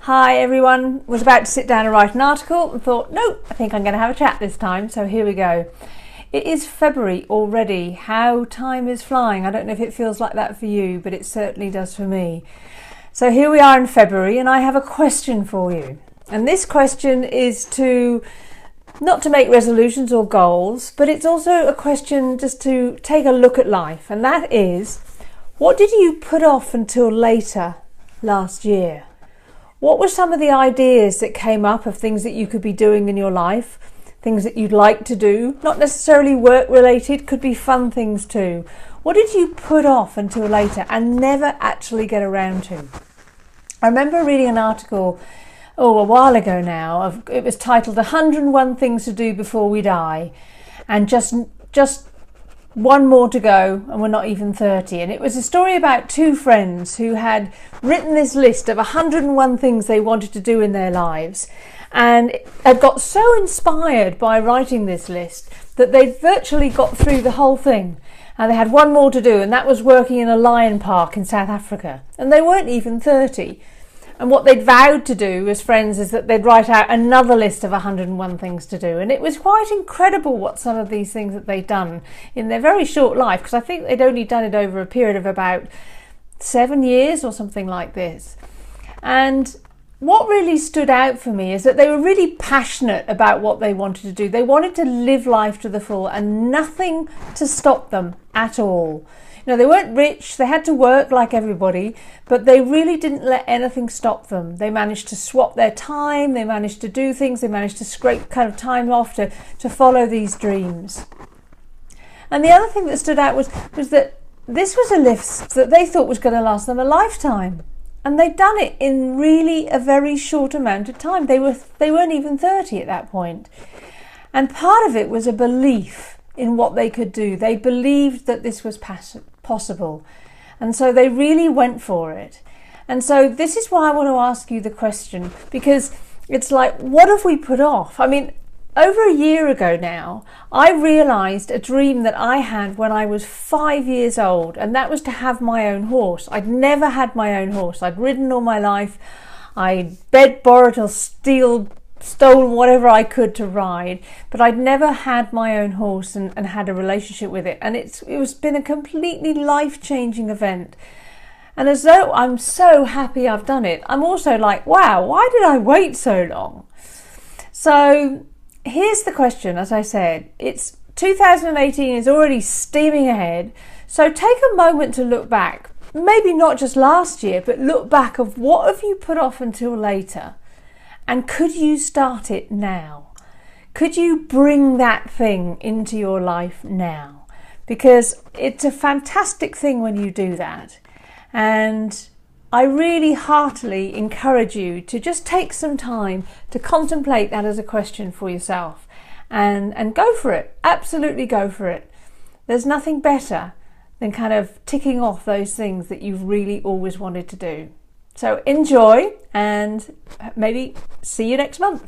Hi everyone, was about to sit down and write an article and thought, no, I think I'm going to have a chat this time, so here we go. It is February already. How time is flying. I don't know if it feels like that for you, but it certainly does for me. So here we are in February and I have a question for you. And this question is not to make resolutions or goals, but it's also a question just to take a look at life. And that is, what did you put off until later last year? What were some of the ideas that came up of things that you could be doing in your life, things that you'd like to do, not necessarily work related, could be fun things too. What did you put off until later and never actually get around to? I remember reading an article, a while ago now, it was titled 101 Things to Do Before We Die, and just one more to go and we're not even 30. And it was a story about two friends who had written this list of 101 things they wanted to do in their lives, and had got so inspired by writing this list that they'd virtually got through the whole thing. And they had one more to do, and that was working in a lion park in South Africa. And they weren't even 30. And what they'd vowed to do as friends is that they'd write out another list of 101 things to do. And it was quite incredible what some of these things that they'd done in their very short life, because I think they'd only done it over a period of about 7 years or something like this. And what really stood out for me is that they were really passionate about what they wanted to do. They wanted to live life to the full and nothing to stop them at all. Now, they weren't rich, they had to work like everybody, but they really didn't let anything stop them. They managed to swap their time, they managed to do things, they managed to scrape kind of time off to follow these dreams. And the other thing that stood out was that this was a list that they thought was going to last them a lifetime. And they'd done it in really a very short amount of time. They weren't even 30 at that point. And part of it was a belief in what they could do. They believed that this was possible. And so they really went for it. And so this is why I want to ask you the question, because it's like, what have we put off? I mean, over a year ago now, I realised a dream that I had when I was 5 years old, and that was to have my own horse. I'd never had my own horse. I'd ridden all my life. I begged, borrowed or stole whatever I could to ride, but I'd never had my own horse and had a relationship with it. And it's been a completely life-changing event. And as though I'm so happy I've done it, I'm also like, wow, why did I wait so long? So here's the question, as I said, it's 2018 is already steaming ahead. So take a moment to look back, maybe not just last year, but look back of what have you put off until later? And could you start it now? Could you bring that thing into your life now? Because it's a fantastic thing when you do that. And I really heartily encourage you to just take some time to contemplate that as a question for yourself and go for it. Absolutely go for it. There's nothing better than kind of ticking off those things that you've really always wanted to do. So enjoy and maybe see you next month.